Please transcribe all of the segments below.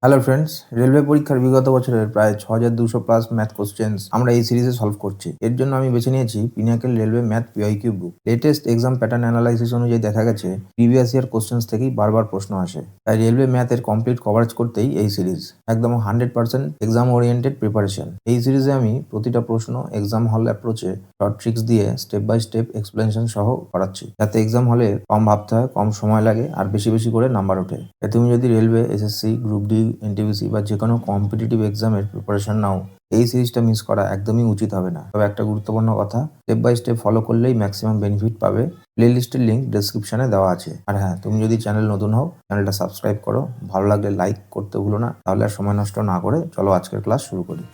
Hello friends, railway পরীক্ষার বিগত বছরের প্রায় 6200+ ম্যাথ কোশ্চেন্স আমরা এই সিরিজে সলভ করছি। এর জন্য আমি বেছে নিয়েছি পিনাকেল রেলওয়ে ম্যাথ পিওয়াইকিউ বুক। লেটেস্ট এক্সাম প্যাটার্ন অ্যানালাইসিস অনুযায়ী দেখা গেছে প্রিভিয়াস ইয়ার কোশ্চেন্স থেকেই বারবার প্রশ্ন আসে। তাই রেলওয়ে ম্যাথের কমপ্লিট কভারেজ করতেই এই সিরিজ একদম 100% এক্সাম ওরিয়েন্টেড প্রিপারেশন। এই সিরিজে আমি প্রতিটা প্রশ্ন এক্সাম হল অ্যাপ্রোচে শর্ট ট্রিক্স দিয়ে স্টেপ বাই স্টেপ এক্সপ্লেনেশন সহ করাচ্ছি, যাতে এক্সাম হলে কম ভাবতে হয়, কম সময় লাগে আর বেশি বেশি করে নাম্বার ওঠে। তুমি যদি railway, SSC, group D, NTPC বা যে কোনো কম্পিটিটিভ এক্সামের প্রিপারেশন নাও, এই সিরিজটা মিস করা একদমই উচিত হবে না। তবে একটা গুরুত্বপূর্ণ কথা, স্টেপ বাই স্টেপ ফলো করলেই ম্যাক্সিমাম বেনিফিট পাবে। প্লে লিস্টের লিঙ্ক ডেসক্রিপশনে দেওয়া আছে। আর হ্যাঁ, তুমি যদি চ্যানেল নতুন হও, চ্যানেলটা সাবস্ক্রাইব করো। ভালো লাগলে লাইক করতে ভুলো না। তাহলে আর সময় নষ্ট না করে চলো আজকের ক্লাস শুরু করি।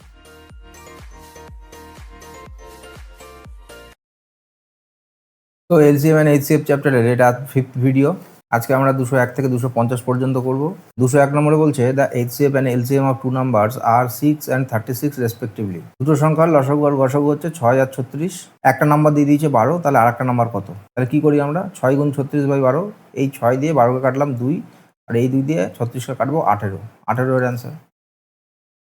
তো এলসিএম এন্ড এইচসিএফ চ্যাপ্টারের এটা 5th ভিডিও। আজকে আমরা 201 থেকে 250 পর্যন্ত করব। 201 নম্বরে বলছে the HCF and LCM of two numbers আর 6 and 36 রেসপেক্টিভলি। দুটো সংখ্যার লসাগু আর গসাগু হচ্ছে 6 আর 36। একটা নাম্বার দিয়ে দিয়েছে 12, তাহলে আর একটা নাম্বার কত? তাহলে কি করি আমরা? 6 গুণ 36/12। এই 6 দিয়ে 12কে কাটলাম 2, আর এই 2 দিয়ে 36কে কাটবো 18। 18 এর answer.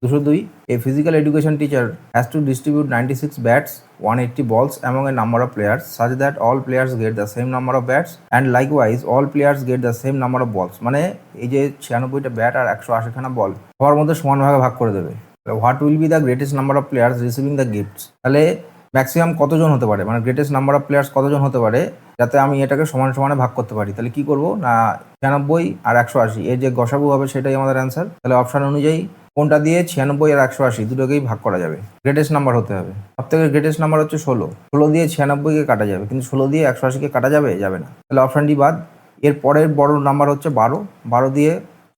202, a physical education teacher has to distribute 96 bats, 180 balls among a number of players such that all players get the same number of bats and likewise all players get the same number of balls। মানে এই যে 96টা bat আর 180খানা বল সবার মধ্যে সমান ভাগে ভাগ করে দেবে। What will be the greatest number of players receiving the gifts? তাহলে ম্যাক্সিমাম কতজন হতে পারে, মানে গ্রেটেস্ট নাম্বার অফ প্লেয়ার্স কতজন হতে পারে, যাতে আমি এটাকে সমান সমানে ভাগ করতে পারি। তাহলে কি করব না, 96 আর 180 এর যে গসাগু হবে সেটাই আমাদের অ্যান্সার। তাহলে অপশন অনুযায়ী কোনটা দিয়ে 96 আর 180 দুটোকেই ভাগ করা যাবে? গ্রেটেস্ট নাম্বার হতে হবে। সব থেকে গ্রেটেস্ট নাম্বার হচ্ছে 16। 16 দিয়ে 96কে কাটা যাবে, কিন্তু 16 দিয়ে 180কে কাটা যাবে? যাবে না। তাহলে অপশানটি বাদ। এর পরের বড় নাম্বার হচ্ছে 12। 12 দিয়ে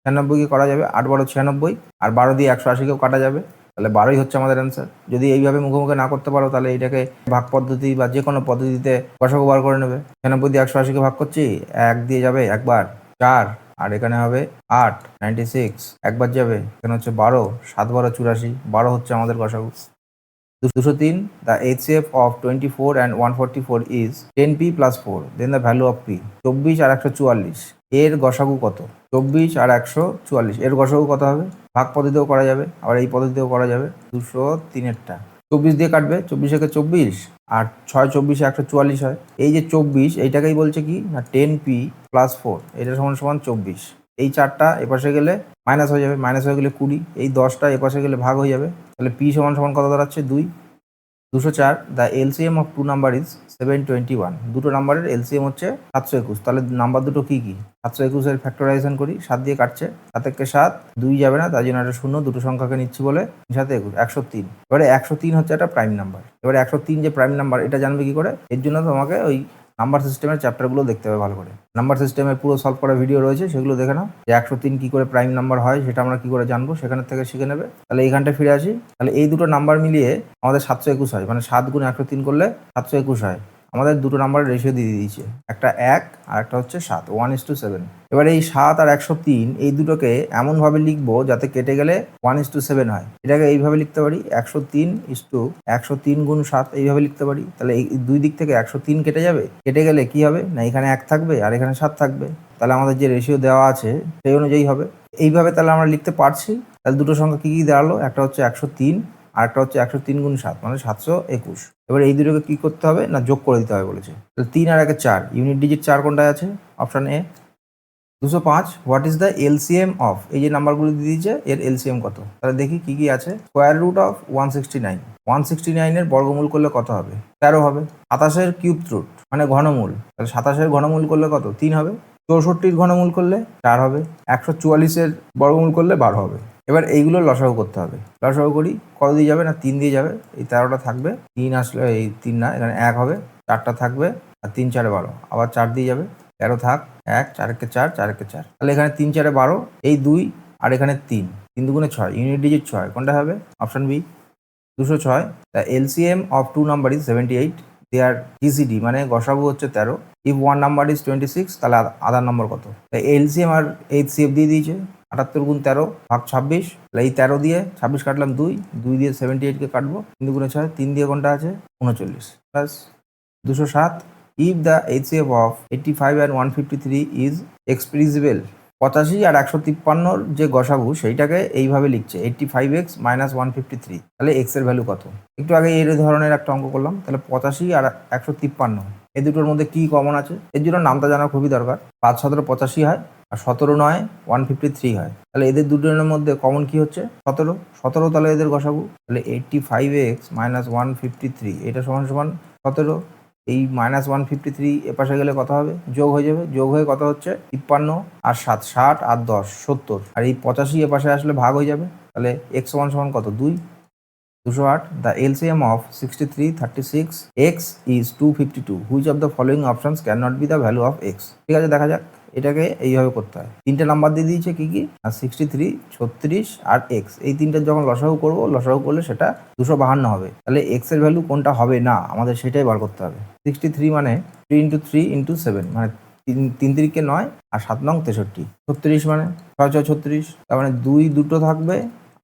96কে করা যাবে, 8 12 96, আর 12 দিয়ে 180কেও কাটা যাবে। তাহলে 12ই হচ্ছে আমাদের অ্যান্সার। যদি এইভাবে মুখে না করতে পারো, তাহলে এইটাকে ভাগ পদ্ধতি বা যে কোনো পদ্ধতিতে গসাগু বার করে নেবে। 96 দিয়ে 180কে ভাগ করছি, 1 দিয়ে যাবে একবার, 4, আর এখানে হবে 8, 96 একবার যাবে, এখানে হচ্ছে 12, 7 12 84, 12 হচ্ছে আমাদের গসাগু। 203, the HCF of 24 and 144 is 10p plus 4, then the value of p। 24 আর 144 এর গসাগু কত? 24 আর 144 এর গসাগু কত হবে? ভাগ পদ্ধতিতেও করা যাবে, আবার এই পদ্ধতিতেও করা যাবে। 203-এরটা 24 দিয়ে কাটবে, 24 একে 24, আর 6 24 144 হয়। এই যে 24 এইটাকেই বলছে কি না 10p plus 4, এটা সমান সমান 24। এই 4টা এপাশে গেলে মাইনাস হয়ে যাবে, মাইনাস হয়ে গেলে 20। এই 10টা এপাশে গেলে ভাগ হয়ে যাবে। তাহলে p সমান সমান কত দাঁড়াচ্ছে? 2। 204, the LCM of two number is 721। দুটো নাম্বারের এলসিএম হচ্ছে 721। তাহলে নাম্বার দুটো কি কি? 721 এর ফ্যাক্টরাইজেশন করি, 7 দিয়ে কাটছে, 7 একে 7, 2 যাবে না, তার জন্য একটা শূন্য, দুটো সংখ্যাকে নিচ্ছি বলে 7 21 103। এবারে 103 হচ্ছে একটা প্রাইম নাম্বার। এবারে 103 যে প্রাইম নাম্বার এটা জানবে কি করে? এর জন্য তোমাকে ওই নাম্বার সিস্টেমের চ্যাপ্টারগুলো দেখতে হবে ভালো করে। নাম্বার সিস্টেমের পুরো সলভ করা ভিডিও রয়েছে, সেগুলো দেখে নাও। যে 103 কি করে প্রাইম নাম্বার হয় সেটা আমরা কি করে জানবো, সেখান থেকে শিখে নেবে। তাহলে এইখানটা ফিরে আসি। তাহলে এই দুটো নাম্বার মিলিয়ে আমাদের 721 হয়, মানে 7 গুণ 103 করলে 721 হয়। আমাদের দুটো নাম্বারের রেশিও দিয়ে দিয়েছে, একটা 1 আর একটা হচ্ছে 7, 1:7। এবার এই 7 আর 103 এই দুটোকে এমনভাবে লিখবো যাতে কেটে গেলে 1:7 হয়। এটাকে এইভাবে লিখতে পারি, 103 গুণ 7 এইভাবে লিখতে পারি। তাহলে এই দুই দিক থেকে 103 কেটে যাবে, কেটে গেলে কি হবে না এখানে 1 থাকবে আর এখানে 7 থাকবে। তাহলে আমাদের যে রেশিও দেওয়া আছে সেই অনুযায়ী হবে। এইভাবে তাহলে আমরা লিখতে পারছি। তাহলে দুটো সংখ্যা কি কি দাঁড়ালো? একটা হচ্ছে 103 আর একটা হচ্ছে 103 গুণ 7, মানে 721। এবার এই দুটোকে কি করতে হবে না যোগ করে দিতে হবে বলেছে। তাহলে 3 আর 1 4, ইউনিট ডিজিট 4 কোনটায় আছে? Option A. 205, what is the LCM of, এই যে নাম্বারগুলো দিয়ে দিয়েছে এর এলসিএম কত? তাহলে দেখি কি কি আছে। স্কোয়ার রুট অফ 169, 169 এর বর্গমূল করলে কত হবে? 13 হবে। 27-এর কিউব রুট মানে ঘনমূল, তাহলে 27-এর ঘনমূল করলে কত? 3 হবে। 64-র ঘনমূল করলে 4 হবে। 144-এর বর্গমূল করলে 12 হবে। এবার এইগুলো লসাগু করতে হবে। লসাগু করি, কত দিয়ে যাবে না 3 দিয়ে যাবে। এই 13টা থাকবে, 3 আসলে এই 3 না, এখানে 1 হবে, 4টা থাকবে, আর 3 4 12, আবার 4 দিয়ে যাবে, 13 থাক, 1 4 একে 4, 4 একে 4। তাহলে এখানে 3 4 12, এই 2 আর এখানে 3, 3 দুগুণে 6, ইউনিট ডিজিট 6, কোনটা হবে? Option B. 206, the LCM of two number is 78, their GCD মানে গসাগু হচ্ছে 13। ইফ ওয়ান নাম্বার ইজ 26, তাহলে আদার নম্বর কত? তাই এলসিএম আর এইচসিএফ দিয়ে দিয়েছে। 78 গুণ 13 ভাগ 26, তাহলে এই 13 দিয়ে 26 কাটলাম 2, 2 দিয়ে 78কে কাটবো, 3 দুগুণে 6, 3 দিয়ে কোনটা আছে? 39 plus 207, if the HCF of 85 and 153 is expressible, 85 আর 153 যে গসাগু সেইটাকে এইভাবে লিখছে 85x - 153। তাহলে x এর ভ্যালু কত? একটু আগে এই ধরনের একটা অঙ্ক করলাম। তাহলে 85 আর 153 এই দুটোর মধ্যে কি কমন আছে? এর জন্য নামটা জানা খুবই দরকার। 5 17 85 হয় আর 17 9 153 হয়। তাহলে এদের দুটোর মধ্যে কমন কি হচ্ছে? 17। 17 তাহলে এদের গসাগু। তাহলে 85x - 153 এটা সমান সমান 17। এই -153 এপাশে গেলে কত হবে? যোগ হয়ে যাবে। যোগ হয়ে কত হচ্ছে? 53 আর 7 60 আর 10 70। আর এই 85 এপাশে আসলে ভাগ হয়ে যাবে। তাহলে x সমান সমান কত? 2 208। The LCM of 63 36 x is 252. Which of the following options cannot be the value of x? ঠিক আছে, দেখা যাক। এটাকে এইভাবে করতে হয়। তিনটে নাম্বার দিয়ে দিয়েছে কি কি? 63 36 আর x। এই তিনটার যখন লসাগু করবো, লসাগু করলে সেটা 252 হবে। তাহলে x এর ভ্যালু কোনটা হবে না আমাদের সেটাই বার করতে হবে। 63 মানে 3 × 3 × 7 মানে 3 3 9 আর 7 9 63। 36 মানে 6 6 36। তার মানে 2 দুটো থাকবে,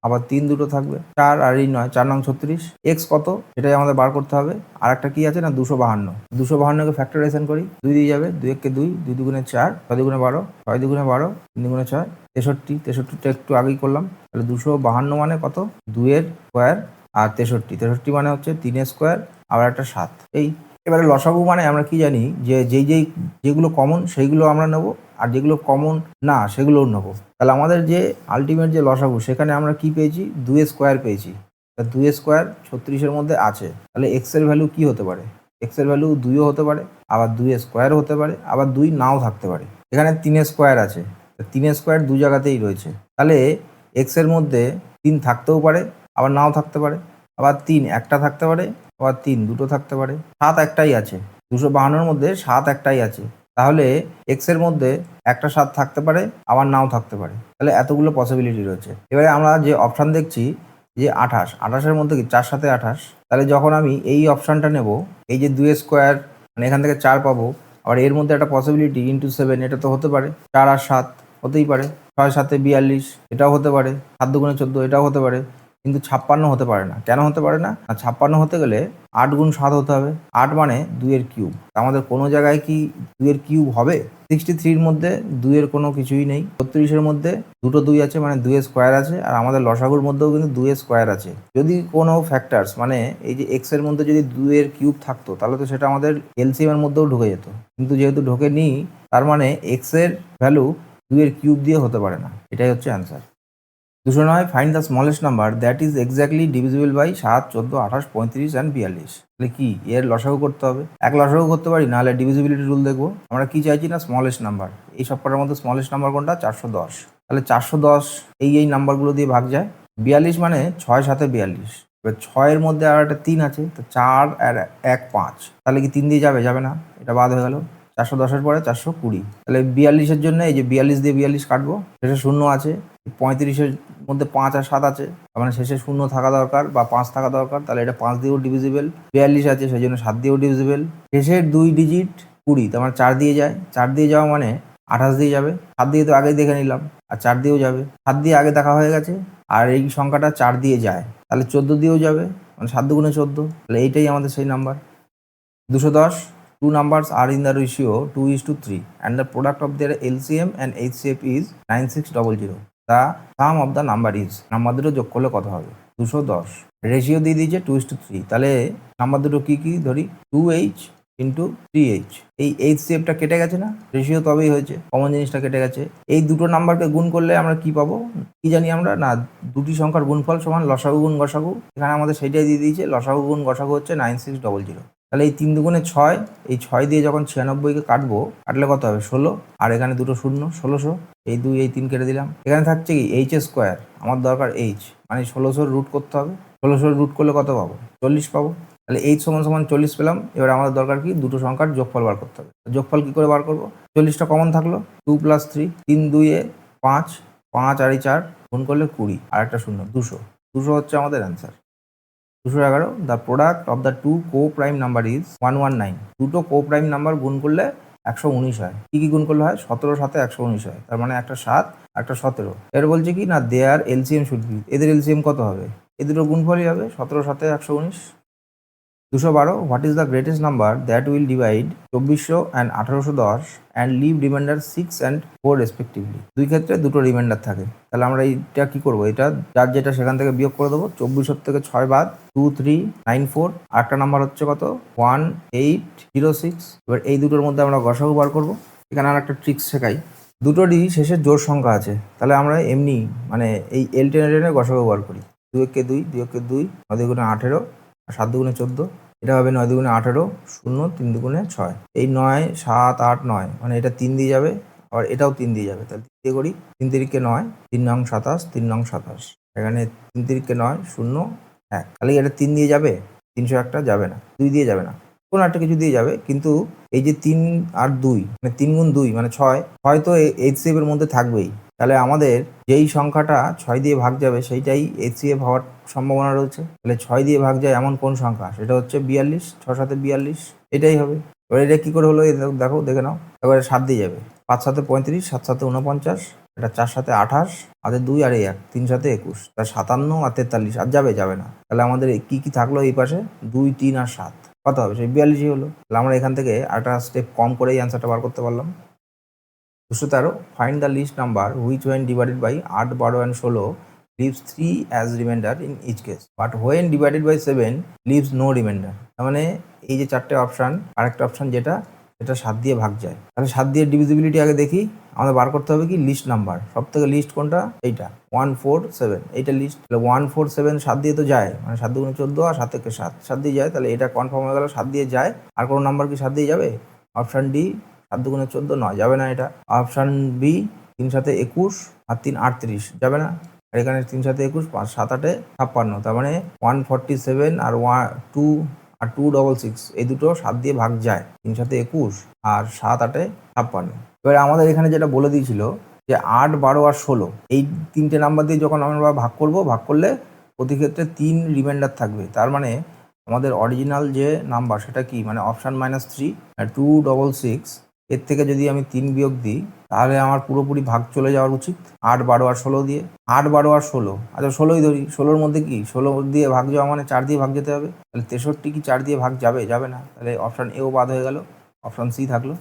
আবার 3 দুটো থাকবে, 4 আর এই 9 4 9 36। x কত সেটাই আমাদের বার করতে হবে। আর একটা কি আছে না 252। 252 কে ফ্যাক্টরাইজেশন করি, 2 দিয়ে যাবে, 2 1 কে 2, 2 2 4, 6 2 12, 6 2 12, 3 2 6 63। 63টা একটু আগেই করলাম। তাহলে 252 মানে কত? 2 এর স্কোয়ার আর 63। 63 মানে হচ্ছে 3 এর স্কোয়ার আবার একটা 7। এই এবারে লসাগু মানে আমরা কি জানি যে যেগুলো কমন সেইগুলো আমরা নেব, আর যেগুলো কমন না সেগুলোও নেব। তাহলে আমাদের যে আলটিমেট যে লসাগু সেখানে আমরা কি পেয়েছি? 2 এর স্কোয়ার পেয়েছি। তা 2 এর স্কোয়ার 36-এর মধ্যে আছে। তাহলে x এর ভ্যালু কি হতে পারে? x এর ভ্যালু 2ও হতে পারে, আবার 2 এর স্কোয়ারও হতে পারে, আবার 2 নাও থাকতে পারে। এখানে 3 এর স্কোয়ার আছে, 3 এর স্কোয়ার দু জায়গাতেই রয়েছে। তাহলে x এর মধ্যে 3 থাকতেও পারে, আবার নাও থাকতে পারে, আবার 3 একটা থাকতে পারে, আবার 3 দুটো থাকতে পারে, 7 একটাই আছে। 252-এর মধ্যে 7 একটাই আছে। তাহলে x এর মধ্যে একটা 7 থাকতে পারে, আবার নাও থাকতে পারে। তাহলে এতগুলো পসিবিলিটি রয়েছে। এবারে আমরা যে অপশান দেখছি যে 28, 28-এর মধ্যে কি 4 7 28। তাহলে যখন আমি এই অপশানটা নেব, এই যে 2 এর স্কোয়ার মানে এখান থেকে 4 পাবো, আবার এর মধ্যে একটা পসিবিলিটি × 7 এটা তো হতে পারে, 4 আর 7 হতেই পারে, 6 7 42 এটাও হতে পারে, 7 2 14 এটাও হতে পারে, কিন্তু 56 হতে পারে না। কেন হতে পারে না? 56 হতে গেলে 8 × 7 হতে হবে। 8 মানে 2 এর কিউব। আমাদের কোনো জায়গায় কি 2 এর কিউব হবে? 63-র মধ্যে 2 এর কোনো কিছুই নেই। 36-এর মধ্যে দুটো 2 আছে মানে 2 এর স্কোয়ার আছে, আর আমাদের লসাগুর মধ্যেও কিন্তু 2 এর স্কোয়ার আছে। যদি কোনো ফ্যাক্টরস মানে এই যে x এর মধ্যে যদি 2 এর কিউব থাকতো তাহলে তো সেটা আমাদের এলসিএম এর মধ্যেও ঢুকে যেত, কিন্তু যেহেতু ঢোকেনি তার মানে x এর ভ্যালু 2 এর কিউব দিয়ে হতে পারে না। এটাই হচ্ছে answer. 209 find the smallest number that is exactly divisible by 7 14 28 35 and 42। তাহলে কি এর লসাগু করতে হবে? এক লসাগু করতে পারি, নাহলে ডিভিজিবিলিটি রুল দেখবো। আমরা কি চাইছি না স্মলেস্ট নাম্বার। এই সবকটার মধ্যে স্মলেস্ট নাম্বার কোনটা? 410। তাহলে 410 এই নাম্বারগুলো দিয়ে ভাগ যায়। 42 মানে 6 7 42। এবার 6-এর মধ্যে আর একটা 3 আছে, তো 4 আর 1 5। তাহলে কি 3 দিয়ে যাবে? যাবে না, এটা বাদ হয়ে গেল। 410-এর পরে 420। তাহলে 42-এর জন্য এই যে 42 দিয়ে 42 কাটবো, শেষে শূন্য আছে। 35-এর মধ্যে 5 আর 7 আছে, তার মানে শেষে শূন্য থাকা দরকার বা 5 থাকা দরকার। তাহলে এটা 5 দিয়েও ডিভিজিবল। 42 আছে সেই জন্য 7 দিয়েও ডিভিজিবল। শেষের 2 ডিজিট 20, তার মানে 4 দিয়ে যায়। 4 দিয়ে যাওয়া মানে 28 দিয়ে যাবে। 7 দিয়ে তো আগেই দেখে নিলাম, আর 4 দিয়েও যাবে। 7 দিয়ে আগে দেখা হয়ে গেছে, আর এই সংখ্যাটা 4 দিয়ে যায়, তাহলে 14 দিয়েও যাবে, মানে 7 2 14। তাহলে এইটাই আমাদের সেই number 210। Two numbers are in the ratio 2:3 and the product of their LCM and HCF is 9600. The sum of the number is, number দুটো যোগ করলে কত হবে? 210। রেশিও দিয়ে দিয়েছে 2:3। তাহলে নাম্বার দুটো কি কি ধরি? 2h × 3h। এই HCFটা কেটে গেছে না, রেশিও তবেই হয়েছে, কমন জিনিসটা কেটে গেছে। এই দুটো নাম্বারকে গুণ করলে আমরা কি পাবো? কি জানি আমরা না, দুটি সংখ্যার গুণফল সমান লসাগু গুণ গসাগু। এখানে আমাদের সেইটাই দিয়ে দিয়েছে, লসাগু গুণ গসাগু হচ্ছে 9600। তাহলে এই 3 2 6, এই 6 দিয়ে যখন 96-কে কাটবো, কাটলে কত হবে? 16। আর এখানে দুটো শূন্য, 1600। এই 2 এই 3 কেটে দিলাম। এখানে থাকছে কি h স্কোয়ার, আমার দরকার h, মানে 1600 রুট করতে হবে। 1600 রুট করলে কত পাবো? 40 পাবো। তাহলে h সমান সমান 40 পেলাম। এবার আমাদের দরকার কি? দুটো সংখ্যার যোগফল বার করতে হবে। যোগফল কি করে বার করবো? 40টা কমন থাকলো, 2 + 3, 3 2 5, 5 আর 4 গুণ করলে 20, আর একটা শূন্য, 200। 200 হচ্ছে আমাদের answer. 211, the product of the two co prime number is 119। দুটো কো প্রাইম নাম্বার গুণ করলে 119 হয়। কি কি গুণ করলে হয়? 17 সাথে 119 হয়, তার মানে একটা 7 একটা 17। এর বলছে কি না দেয়ার এলসিএম শুড বি, এদের এলসিএম কত হবে? এ দুটো গুণফলই হবে 17 সাথে 119। 212 what is the greatest number that will divide 2400 and 1810 and leave remainder 6 and 4 respectively. দুই ক্ষেত্রে দুটো রিমাইন্ডার থাকে, তাহলে আমরা এইটা কি করবো, এটা যার যেটা সেখান থেকে বিয়োগ করে দেবো। 2400 থেকে 6 বাদ 2394, আরেকটা নাম্বার হচ্ছে কত 1806। এবার এই দুটোর মধ্যে আমরা গসাগু বার করবো। এখানে আর একটা ট্রিক্স শেখাই, দুটোরই শেষে জোড় সংখ্যা আছে, তাহলে আমরা এমনি মানে এই এল টেনে টেনে গসাগু বার করি। 2 একে 2, 2 একে 2, 9 দুগুণে 18 আর 7 দুগুণে 14, এটা হবে 9 দুগুণে 18, 0 3 দুগুণে 6। এই 9 7 8 9 মানে এটা 3 দিয়ে যাবে, আবার এটাও 3 দিয়ে যাবে, তাহলে দিয়ে করি 3 তিরিকে 9, 3 নং 27, 3 নং 27, এখানে 3 তিরিকে 9 0 1, তাহলে এটা 3 দিয়ে যাবে, 301টা যাবে না, 2 দিয়ে যাবে না, কোনো একটা কিছু দিয়ে যাবে। কিন্তু এই যে 3 আর 2 মানে 3 গুণ 2 মানে 6 হয়তো HCF এর মধ্যে থাকবেই, তাহলে আমাদের যেই সংখ্যাটা 6 দিয়ে ভাগ যাবে সেইটাই HCF হওয়ার সম্ভাবনা রয়েছে। তাহলে 6 দিয়ে ভাগ যায় এমন কোন সংখ্যা, সেটা হচ্ছে 42, 6 7 42, এটাই হবে। এবার এটা কি করে হলো দেখো, দেখে নাও। এবারে 7 দিয়ে যাবে, 5 7 35, 7 7 49, এটা 4 7 28, আর 2 আর 1 3 7 21, তার 57 আর 43, আর যাবে না। তাহলে আমাদের কি কি থাকলো এই পাশে, 2 3 আর 7, কত হবে, সেই 42ই হলো। তাহলে আমরা এখান থেকে একটা স্টেপ কম করেই অ্যান্সারটা বার করতে পারলাম। 213 find the least number which when divided by 8 12 and 16 leaves 3 as remainder in each case, but when divided by 7 leaves no remainder। তার মানে এই যে চারটে অপশান, আরেকটা অপশান যেটা 7 দিয়ে ভাগ যায়, তাহলে 7 দিয়ে ডিভিজিবিলিটি আগে দেখি। আমাদের বার করতে হবে কি লিস্ট নাম্বার, সব থেকে লিস্ট কোনটা, এইটা 147, এইটা লিস্ট। তাহলে 147 7 দিয়ে তো যায়, মানে 7 দুগুণে 14 আর 7 থেকে 7 দিয়ে যায়, তাহলে এটা কনফার্ম হয়ে গেল 7 দিয়ে যায়। আর কোনো নাম্বার কি 7 দিয়ে যাবে, অপশান ডি 7 দুগুণে 14 নয়, যাবে না এটা। অপশান বি 3 7 21 আর 3 38, যাবে না। আর এখানে 3 7 21 5 7 8 56, তার মানে 147 আর 2 আর 266 এই দুটো 7 দিয়ে ভাগ যায়, 3 7 21 আর 7 8 56। এবারে আমাদের এখানে যেটা বলে দিয়েছিল যে 8 12 আর 16 এই তিনটে নাম্বার দিয়ে যখন আমরা ভাগ করব, ভাগ করলে প্রতি ক্ষেত্রে 3 রিমাইন্ডার থাকবে। তার মানে আমাদের অরিজিনাল যে নাম্বার সেটা কি, মানে অপশান -3 আর 266, এর থেকে যদি আমি 3 বিয়োগ দিই তাহলে আমার পুরোপুরি ভাগ চলে যাওয়ার উচিত 8 12 আর 16 দিয়ে। 8 12 আর 16, আচ্ছা 16ই ধরি, 16-র মধ্যে কি 16 দিয়ে ভাগ যাওয়া মানে 4 দিয়ে ভাগ যেতে হবে, তাহলে 63 কি 4 দিয়ে ভাগ যাবে না, তাহলে অপশান এও বাদ হয়ে গেল, অপশান সি থাকলো।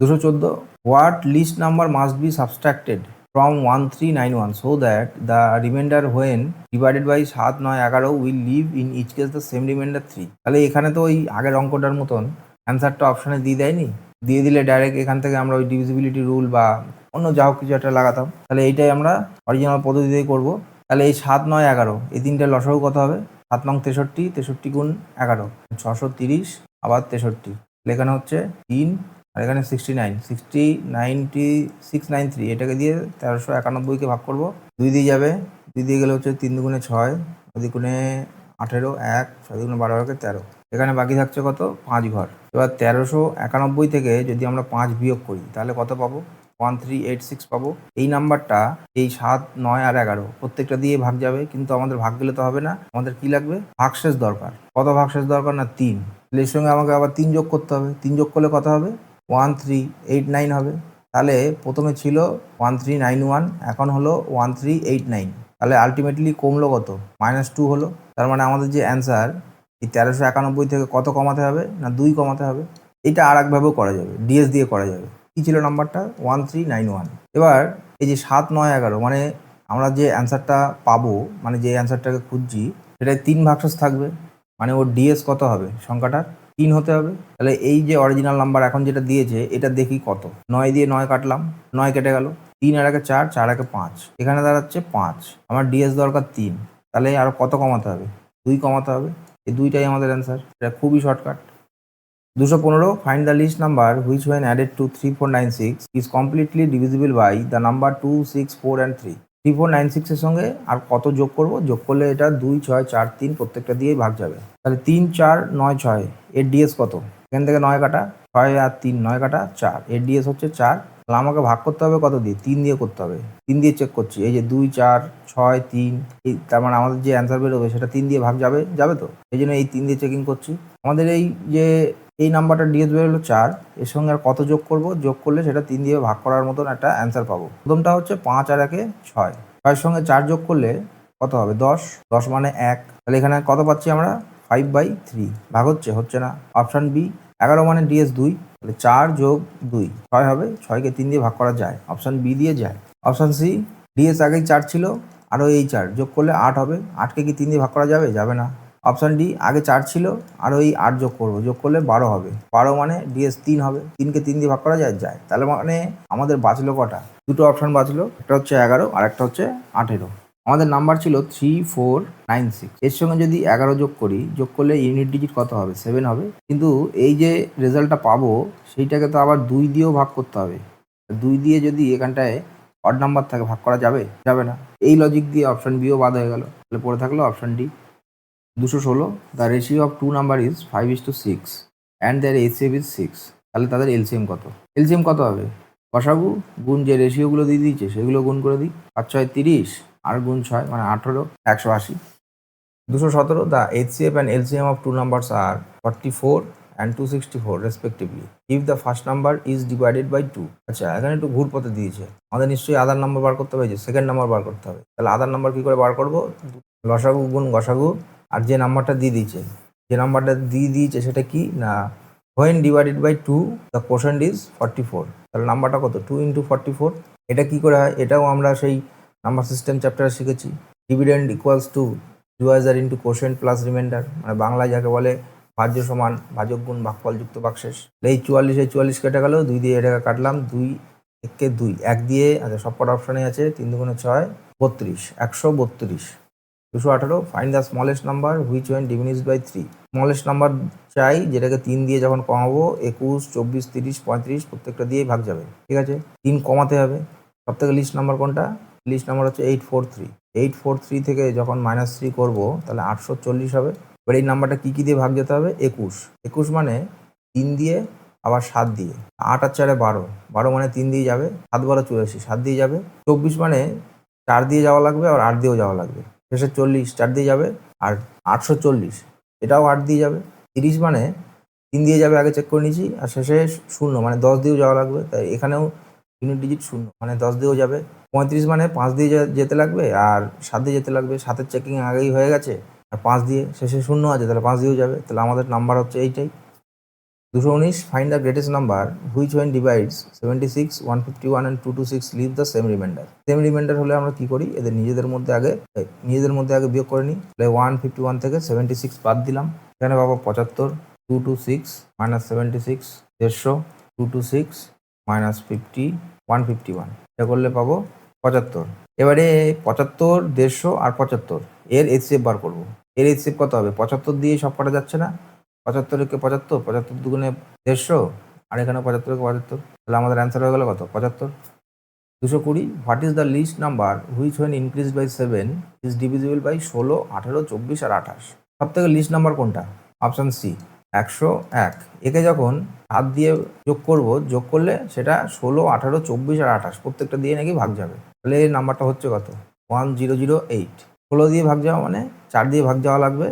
214 what least number must be subtracted from 1391 so that the remainder when divided by 7 9 11 will leave in each case the same remainder 3। তাহলে এখানে তো ওই আগের অঙ্কটার মতন অ্যান্সারটা অপশানে দিয়ে দেয়নি, দিয়ে দিলে ডাইরেক্ট এখান থেকে আমরা ওই ডিভিজিবিলিটি রুল বা অন্য যা হোক কিছু একটা লাগাতাম। তাহলে এইটাই আমরা অরিজিনাল পদ্ধতিতেই করবো। তাহলে এই 7 9 11 এই তিনটে লসাগু কত হবে, 7 নং 63, 63 গুণ 11 630, আবার 63, এখানে হচ্ছে 3 আর এখানে 69 9693, এটাকে দিয়ে 1391কে ভাগ করব, 2 দিয়ে যাবে, 2 দিয়ে গেলে হচ্ছে 3 দুগুণে 6, 2 দুগুণে 18, 1 6 দুগুণে 12 13, এখানে বাকি থাকছে কত 5 ঘর। এবার 1391 থেকে যদি আমরা 5 বিয়োগ করি তাহলে কত পাবো, 1386 পাবো। এই নাম্বারটা এই 7 9 আর 11 প্রত্যেকটা দিয়ে ভাগ যাবে, কিন্তু আমাদের ভাগ গেলে তো হবে না, আমাদের কি লাগবে, ভাগশেষ দরকার। কত ভাগশেষ দরকার না 3, এর সঙ্গে আমাকে আবার 3 যোগ করতে হবে, 3 যোগ করলে কত হবে 1389 হবে। তাহলে প্রথমে ছিল 1391, এখন হলো 1389, তাহলে আলটিমেটলি কমলো কত, -2 হলো। তার মানে আমাদের যে অ্যান্সার এই 1391 থেকে কত কমাতে হবে না 2 কমাতে হবে। এটা আর একভাবেও করা যাবে, ডিএস দিয়ে করা যাবে। কী ছিল নাম্বারটা 1391। এবার এই যে 7 9 11 মানে আমরা যে অ্যান্সারটা পাবো, মানে যে অ্যান্সারটাকে খুঁজছি সেটাই 3 ভাগশেষ থাকবে, মানে ওর ডিএস কত হবে, সংখ্যাটার 3 হতে হবে। তাহলে এই যে অরিজিনাল নাম্বার এখন যেটা দিয়েছে এটা দেখি কত, 9 দিয়ে 9 কাটলাম, 9 কেটে গেল, 3 আর 1 4, 4 1 5, এখানে দাঁড়াচ্ছে 5, আমার ডিএস দরকার 3, তাহলে আর কত কমাতে হবে, 2 কমাতে হবে। এই 2টাই আমাদের অ্যান্সার, এটা খুবই shortcut. 215 find the least number which when added to 3496 is completely divisible by the number 2 6 4 and 3। 3496 এর সঙ্গে আর কত যোগ করব, যোগ করলে এটা 2 6 4 3 প্রত্যেকটা দিয়েই ভাগ যাবে, তাহলে 3 4 9 6, এর ডিএস কত, এখান থেকে 9 কাটা, 6 আর 3 9 কাটা 4, এর ডিএস হচ্ছে 4। তাহলে আমাকে ভাগ করতে হবে কত দিয়ে, 3 দিয়ে করতে হবে, 3 দিয়ে চেক করছি, এই যে 2 4 6 3, এই তার মানে আমাদের যে অ্যান্সার বেরোবে সেটা 3 দিয়ে ভাগ যাবে তো, এই জন্য এই 3 দিয়ে চেকিং করছি। আমাদের এই যে এই নাম্বারটা ডিএস বেরোলো 4, এর সঙ্গে আর কত যোগ করব, যোগ করলে সেটা 3 দিয়ে ভাগ করার মতন একটা অ্যান্সার পাবো। প্রথমটা হচ্ছে 5 আর 1 6, 6 সঙ্গে 4 যোগ করলে কত হবে 10, 10 মানে 1, তাহলে এখানে কত পাচ্ছি আমরা 5/3 ভাগ হচ্ছে না। অপশান বি 11 মানে ডিএস 2, তাহলে 4 যোগ 2 6 হবে, 6কে 3 দিয়ে ভাগ করা যায়, অপশান বি দিয়ে যায়। অপশান সি ডিএস আগেই 4 ছিল, আরও এই 4 যোগ করলে 8 হবে, 8কে কি 3 দিয়ে ভাগ করা যাবে? যাবে না। অপশান ডি আগে 4 ছিল, আরও এই 8 যোগ করবো, যোগ করলে 12 হবে, 12 মানে ডিএস 3 হবে, 3কে 3 দিয়ে ভাগ করা যায়? যায়। তাহলে মানে আমাদের বাঁচলো কটা? দুটো অপশান বাঁচলো, একটা হচ্ছে 11 আর একটা হচ্ছে 18। আমাদের নাম্বার ছিল 3496। এর সঙ্গে যদি 11 যোগ করি, যোগ করলে ইউনিট ডিজিট কত হবে? 7 হবে। কিন্তু এই যে রেজাল্টটা পাবো সেইটাকে তো আবার 2 দিয়েও ভাগ করতে হবে। 2 দিয়ে যদি এখানটায় অড নাম্বার থাকে, ভাগ করা যাবে? যাবে না। এই লজিক দিয়ে অপশান বিও বাদ হয়ে গেল, তাহলে পড়ে থাকলো option D. 216 the ratio of 2 number is 5:6 and their HCF is 6। তাহলে তাদের এলসিএম কত? এলসিএম কত হবে? গসাগু গুণ যে রেশিওগুলো দিয়ে দিয়েছে সেগুলো গুণ করে দিই। 5 6 30 আর গুণ 6 মানে 18, 180। 217 the HCF and LCM of 2 numbers are 44 and 264 respectively if the first number is divided by 2। আচ্ছা, এখানে একটু ঘুর পথে দিয়েছে, আমাদের নিশ্চয়ই আধার নাম্বার বার করতে হবে, যে সেকেন্ড নাম্বার বার করতে হবে। তাহলে আধার নাম্বার কি করে বার করব? লসাগু গুণ গসাগু, আর যে নাম্বারটা দিয়ে দিয়েছে সেটা কি না, when divided by 2 the quotient is 44। তাহলে নাম্বারটা কত? 2 × 44। এটা কি করে হয়? এটাও আমরা সেই নাম্বার সিস্টেম চ্যাপ্টারে শিখেছি। Dividend equals to Deviser into quotient plus reminder, মানে বাংলায় যাকে বলে ভাজ্য সমান ভাজক গুণ ভাগফল যুক্ত ভাগশেষ। এই 44 কেটে গেল, 2 দিয়ে এটাকে কাটলাম, 2 1 2 1 দিয়ে, আচ্ছা সব কটা অপশানে আছে, 3 2 6 32, 132। 218 find the smallest number which when diminished by 3। Smallest number চাই যেটাকে 3 দিয়ে যখন কমাবো, 21 24 30 35 প্রত্যেকটা দিয়েই ভাগ যাবে, ঠিক আছে। 3 কমাতে হবে, সব থেকে লিস্ট নাম্বার কোনটা? লিস্ট নাম্বার হচ্ছে 843। 843 থেকে যখন -3 করবো তাহলে 840 হবে। এবার এই নাম্বারটা কী দিয়ে ভাগ যেতে হবে? 21 মানে 3 দিয়ে আবার 7 দিয়ে, 8 আর 4 12, 12 মানে 3 দিয়ে যাবে, 7 12 84, 7 দিয়ে যাবে। 24 মানে 4 দিয়ে যাওয়া লাগবে, আর 8 দিয়েও যাওয়া লাগবে। শেষে 40 4 দিয়ে যাবে, আর 840 এটাও 8 দিয়ে যাবে। 30 মানে 3 দিয়ে যাবে, আগে চেক করে নিয়েছি, আর শেষে 0 মানে 10 দিয়েও যাওয়া লাগবে, তাই এখানেও ইউনিট ডিজিট 0 মানে 10 দিয়েও যাবে। 35 মানে 5 দিয়ে যেতে লাগবে, আর 7 দিয়ে যেতে লাগবে, 7-এর চেকিং আগেই হয়ে গেছে, আর 5 দিয়ে শেষে 0 আছে, তাহলে 5 দিয়েও যাবে। তাহলে আমাদের নাম্বার হচ্ছে এইটাই। 219 find the greatest number which when divides 76 151 and 226 leave the same remainder. Same remainder হলে আমরা কি করি? এদের নিজেদের মধ্যে আগে বিয়োগ করে নিই। তাহলে 151 থেকে 76 বাদ দিলাম, এখানে পাবো 75, 226 -76 150, 226 -50 151, এটা করলে পাবো 75। এবারে 75 150 আর 75 এর এইচসিএফ বার করবো। এর এইচসিএফ কত হবে? 75 দিয়ে সব কটা যাচ্ছে না, 75 একে 75, 75 দুগুণে 150, আর এখানে 75 একে 75, তাহলে আমাদের অ্যান্সার হয়ে গেল কত? 75। 220 what is the least number which when increase by 7 is divisible by 16 18 24 আর 28। সব থেকে লিস্ট নাম্বার কোনটা? Option C 101। একে যখন 7 দিয়ে যোগ করলে সেটা 16 18 24 আর 28 প্রত্যেকটা দিয়ে নাকি ভাগ যাবে। তাহলে এই নাম্বারটা হচ্ছে কত? 1008। 16 দিয়ে ভাগ যাওয়া মানে 4 দিয়ে ভাগ যাওয়া লাগবে,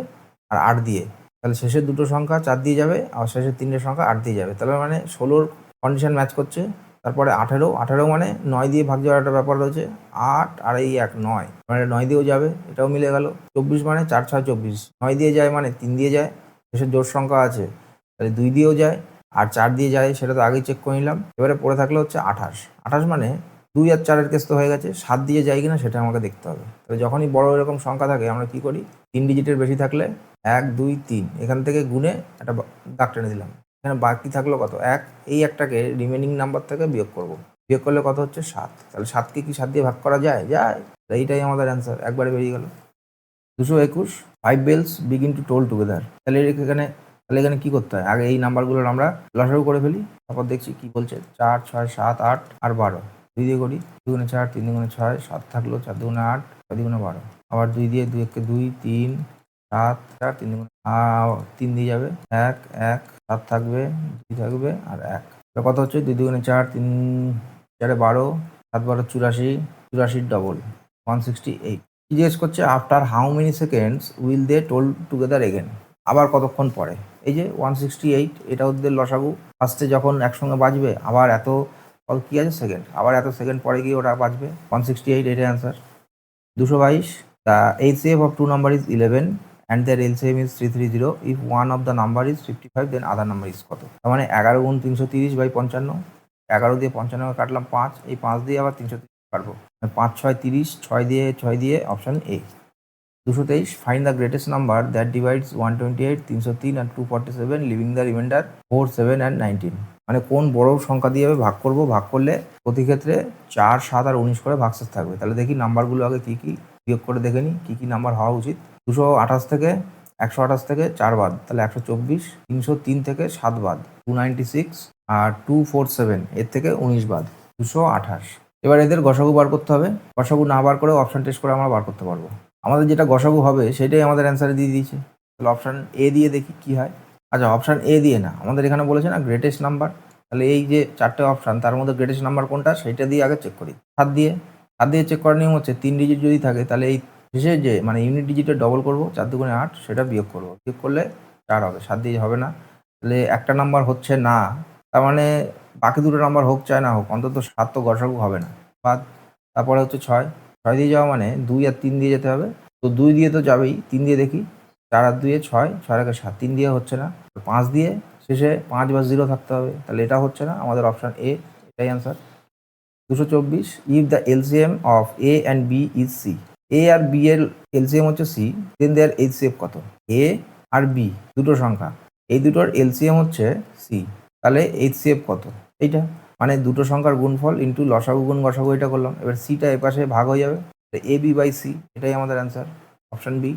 আর 8 দিয়ে, তাহলে শেষের দুটো সংখ্যা 4 দিয়ে যাবে, আর শেষের 3টে সংখ্যা 8 দিয়ে যাবে। তাহলে মানে 16-র কন্ডিশন ম্যাচ করছে। তারপরে 18 মানে 9 দিয়ে ভাগ যাওয়ার একটা ব্যাপার রয়েছে, 8 আর এই 1 9 মানে 9 দিয়েও যাবে, এটাও মিলে গেল। 24 মানে 4 6 24, 9 দিয়ে যায় মানে 3 দিয়ে যায়, শেষের জোড় সংখ্যা আছে তাহলে 2 দিয়েও যায়, আর 4 দিয়ে যায়, সেটা তো আগেই চেক করে নিলাম। এবারে পড়ে থাকলে হচ্ছে 28 মানে 2 আর 4-এর কেস তো হয়ে গেছে, 7 দিয়ে যায় কিনা সেটা আমাকে দেখতে হবে। তাহলে যখনই বড় এরকম সংখ্যা থাকে আমরা কি করি? 3 ডিজিটের বেশি থাকলে 1 2 3 এখান থেকে গুণে একটা দাগ টেনে দিলাম, এখানে বাকি থাকলো কত? 1। এই একটাকে রিমেনিং নাম্বার থেকে বিয়োগ করব, বিয়োগ করলে কত হচ্ছে? 7। তাহলে 7কে কি 7 দিয়ে ভাগ করা যায়? যায়। এইটাই আমাদের অ্যান্সার, একবারে বেরিয়ে গেল। 221 5 bells begin to toll together। তাহলে এখানে কি করতে হয়? আগে এই নাম্বারগুলোর আমরা লসাগু করে ফেলি, তারপর দেখছি কি বলছে। 4 6 7 8 আর 12, 2 দিয়ে করি, 2 গুণে 4 3 গুণে 6 7 থাকলো, 4 দুগুণে 8 6 গুণে 12, আবার 2 দিয়ে 2 1 2 3 7 4 3 দুগুণে 3 দিয়ে যাবে, 1 1 7 থাকবে, 2 থাকবে, আর 1, কত হচ্ছে? 2 দুগুণে 4 3 4 12 7 12 84, 84 ডবল 168। কি জিজ্ঞেস করছে? After how many seconds will they toll together again. আবার কতক্ষণ পরে? এই যে 168, এটা ওদের লসাগু। ফার্স্টে যখন একসঙ্গে বাজবে, আবার এত কি আছে সেকেন্ড, আবার এত সেকেন্ড পরে গিয়ে ওটা বাজবে। 168 এটা answer. 222 the HCF of 2 number is 11 and their LCM is 330, if one of the number is 55 then other number is কত? তার মানে 11 গুণ 330 বাই 55, 11 দিয়ে 55 কাটলাম 5, এই 5 দিয়ে আবার 330 কাটবো, 5 6 30, 6 দিয়ে option A. 223, find the greatest number that divides 128, 303 and 247 leaving the remainder 4, 7 and 19। মানে কোন বড় সংখ্যা দিয়ে ভাগ করব, ভাগ করলে প্রতি ক্ষেত্রে 4, 7 আর 19 করে ভাগশেষ থাকবে। তাহলে দেখি নাম্বারগুলো আগে কি কি বিয়োগ করে দেখে নিই কি নাম্বার হওয়া উচিত। 228 থেকে 128 থেকে 4 বাদ, তাহলে 124, 303 থেকে 7 বাদ 296 আর 247 এর থেকে 19 বাদ 228। এবার এদের গসাগু বার করতে হবে। গসাগু না বার করে অপশন টেস্ট করে আমরা বার করতে পারবো। আমাদের যেটা গসাগু হবে সেটাই আমাদের অ্যান্সারে দিয়ে দিয়েছে। তাহলে অপশান এ দিয়ে দেখি কি হয়। আচ্ছা, অপশান এ দিয়ে না, আমাদের এখানে বলেছে না গ্রেটেস্ট নাম্বার, তাহলে এই যে 4টে অপশান তার মধ্যে গ্রেটেস্ট নাম্বার কোনটা সেটা দিয়ে আগে চেক করি। 7 দিয়ে চেক করার নিয়ম হচ্ছে 3 ডিজিট যদি থাকে তাহলে এই শেষে যে মানে ইউনিট ডিজিটের ডবল করবো, 4 দুগুণে 8, সেটা বিয়োগ করবো, বিয়োগ করলে 4 হবে, 7 দিয়ে হবে না। তাহলে একটা নাম্বার হচ্ছে না, তার মানে বাকি দুটো নাম্বার হোক চায় না হোক অন্তত 7 তো গসাগু হবে না। বাদ। তারপরে হচ্ছে 6 দিয়ে যাওয়া মানে 2 আর 3 দিয়ে যেতে হবে, তো 2 দিয়ে তো যাবেই, 3 দিয়ে দেখি, 4 আর 2 6, 6 আর 7, 3 দিয়ে হচ্ছে না, 5 দিয়ে শেষে 5 বা 0 থাকতে হবে, তাহলে এটা হচ্ছে না, আমাদের অপশান এ এটাই answer. 224, if the LCM of A and B is C, A আর বি এর এলসিএম হচ্ছে সি, দেন দেয়ার এইচসিএফ কত? এ আর বি দুটো সংখ্যা, এই দুটোর এলসিএম হচ্ছে সি, তাহলে এইচসিএফ কত? এইটা মানে দুটো সংখ্যার গুণফল ইন্টু লসাগু গুণ গসাগু, এটা করলাম। এবার সিটা এপাশে ভাগ হয়ে যাবে, এ বি বাই সি, এটাই আমাদের answer, option B.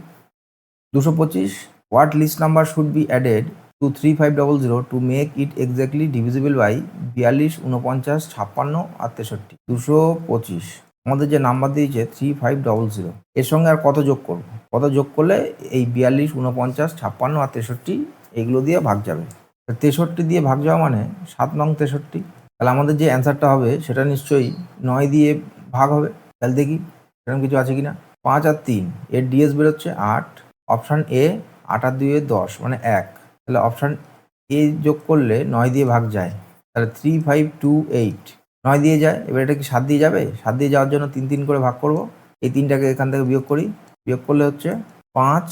225, what least number should be added to 3500 to make it exactly divisible by 42, 49, 56 আর 63। 225 আমাদের যে নাম্বার দিয়েছে 3500, এর সঙ্গে আর কত যোগ করব? কত যোগ করলে এই 42, 49, 56 আর 63 এগুলো দিয়ে ভাগ যাবে। 63 দিয়ে ভাগ যাওয়া মানে 7 নং 63, তাহলে আমাদের যে অ্যান্সারটা হবে সেটা নিশ্চয়ই 9 দিয়ে ভাগ হবে। তাহলে দেখি সেরকম কিছু আছে কিনা। 5 আর 3 এর ডিএস বেরোচ্ছে 8, অপশান এ 8 আর 2 10 মানে 1, তাহলে অপশান এ যোগ করলে 9 দিয়ে ভাগ যায়, তাহলে 3528 9 দিয়ে যায়। এবার এটা কি 7 দিয়ে যাবে? 7 দিয়ে যাওয়ার জন্য 3 3 করে ভাগ করব, এই 3টাকে এখান থেকে বিয়োগ করি, বিয়োগ করলে হচ্ছে 5,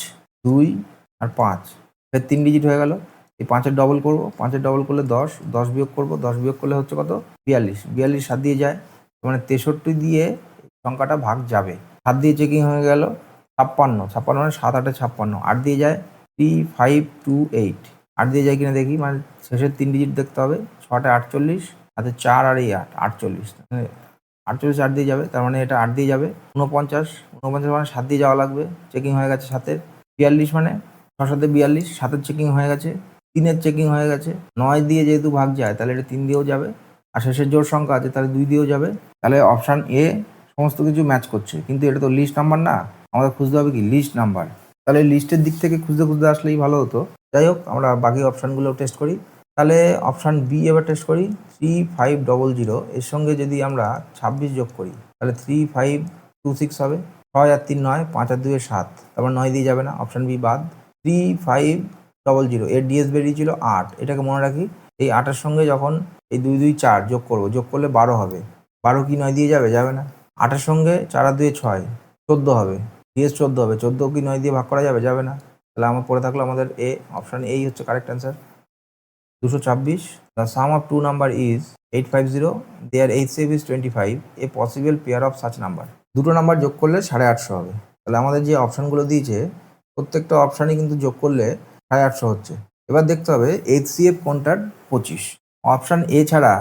2 আর 5, 3 ডিজিট হয়ে গেল। এই 5-এর ডবল করবো, 5-এর ডবল করলে 10, 10 বিয়োগ করবো, 10 বিয়োগ করলে হচ্ছে কত? 42, 42 7 দিয়ে যায়, মানে 63 দিয়ে সংখ্যাটা ভাগ যাবে। 7 দিয়ে চেকিং হয়ে গেল, 56 মানে 7 8 56, 8 দিয়ে যায় 3528, 8 দিয়ে যায় কিনা দেখি, মানে শেষের 3 ডিজিট দেখতে হবে, 6টা 48, হাতে 4 আর এই 8 48, 48 8 দিয়ে যাবে, তার মানে এটা 8 দিয়ে যাবে। 49 মানে 7 দিয়ে যাওয়া লাগবে, চেকিং হয়ে গেছে 7-এর। 42 মানে 6 7 42, 7-এর চেকিং হয়ে গেছে, 3-এর চেকিং হয়ে গেছে। 9 দিয়ে যেহেতু ভাগ যায় তাহলে এটা 3 দিয়েও যাবে, আর শেষের জোড় সংখ্যা আছে তাহলে 2 দিয়েও যাবে। তাহলে অপশান এ সমস্ত কিছু ম্যাচ করছে, কিন্তু এটা তো লিস্ট নাম্বার না, আমাদের খুঁজতে হবে কি লিস্ট নাম্বার। তাহলে লিস্টের দিক থেকে খুঁজতে আসলেই ভালো হতো। যাই হোক, আমরা বাকি অপশানগুলো টেস্ট করি। তাহলে অপশান বি এবার টেস্ট করি। 3500 এর সঙ্গে যদি আমরা 26 যোগ করি তাহলে 3526 হবে। 6 আর 3 9, 5 আর 2 7, তারপর 9 দিয়ে যাবে না, অপশান বি বাদ। 3500 এর ডিএস বেরিয়েছিল 8, এটাকে মনে রাখি। এই 8-এর সঙ্গে যখন এই 2 2 4 যোগ করবো, যোগ করলে 12 হবে। 12 কি 9 দিয়ে যাবে? যাবে না। 8-এর সঙ্গে 4 আর 2 6, 14 হবে, ডিএস 14 হবে। 14 কি 9 দিয়ে ভাগ করা যাবে? যাবে না। তাহলে আমার পড়ে থাকলো আমাদের এ, অপশান এই হচ্ছে correct answer. 226, the sum of two number is 850, their HCF is 25, a possible pair of such number। দুটো নাম্বার যোগ করলে 850 হবে। তাহলে আমাদের যে অপশানগুলো দিয়েছে প্রত্যেকটা অপশানই কিন্তু যোগ করলে 850 হচ্ছে। এবার দেখতে হবে HCF কোনটার 25। অপশান এ ছাড়া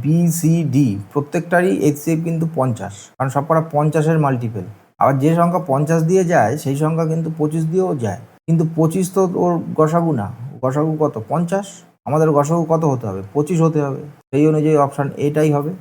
বি সি ডি প্রত্যেকটারই HCF কিন্তু 50, কারণ সবকটা 50-এর মাল্টিপেল। আবার যে সংখ্যা 50 দিয়ে যায় সেই সংখ্যা কিন্তু 25 দিয়েও যায়, কিন্তু 25 তো ওর গসাগু না, গসাগু কত? 50। আমাদের গসাগু কত হতে হবে? 25 হতে হবে, সেই অনুযায়ী অপশান এটাই হবে।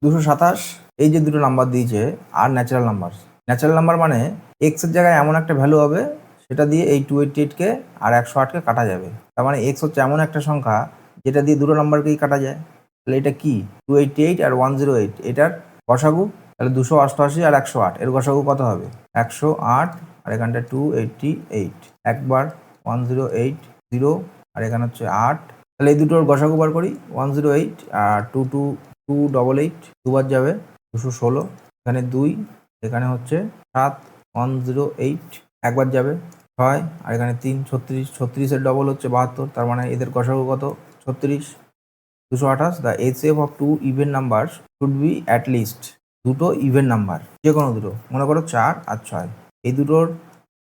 227, এই যে দুটো নাম্বার দিয়েছে আর ন্যাচারাল নাম্বার। ন্যাচারাল নাম্বার মানে এক্সের জায়গায় এমন একটা ভ্যালু হবে সেটা দিয়ে এই 288কে আর 108কে কাটা যাবে। তার মানে এক্স হচ্ছে এমন একটা সংখ্যা যেটা দিয়ে দুটো নাম্বারকেই কাটা যায়। তাহলে এটা কি? 288 আর 108, এটার গসাগু। তাহলে 288 আর 108 এর গসাগু কত হবে? 108, আর এখানটা 288, একবার 108 0, আর এখানে হচ্ছে 8। তাহলে এই দুটোর গসাগু বার করি। 108 আর 288 দুবার যাবে, 216, এখানে 2, এখানে হচ্ছে 7, 108 একবার যাবে, 6 আর এখানে 3 36, 36-এর ডবল হচ্ছে 72, তার মানে এদের গসাগু কত 36। 228 the HCF of two even number should be at least, দুটো ইভেন নাম্বার যে কোনো দুটো, মনে করো 4 আর 6, এই দুটোর